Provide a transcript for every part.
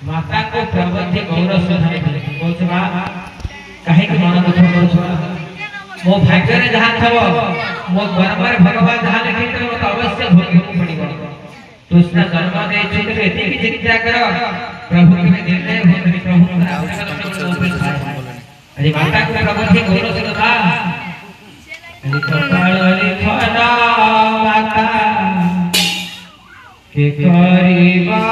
माता को प्रबंधी गौरव सुधाई बोलछवा काहे के मन दुख बोलछवा मो भाग्य रे जहां थबो मो बराबर भगवान जहां लिखि तो मत अवश्य भोग पड़िबो कृष्ण जन्म दे छी तो एते की चिंता करो प्रभु के निर्णय हो प्रभु अरे माता को प्रबंधी गौरव सुधा अरे कपाल लिखना माता के करीबा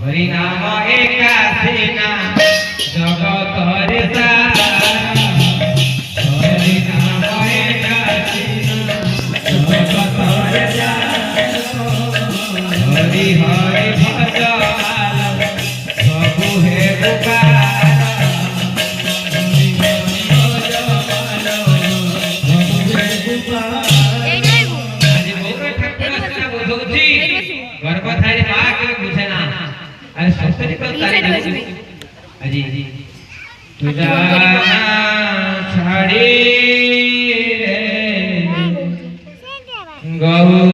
हरि नाम एका सेना जगत रे सारा हरि नाम एका सेना जगत रे सारा हरि हरि भजन सबु हे पुकार तुझा छाड़ी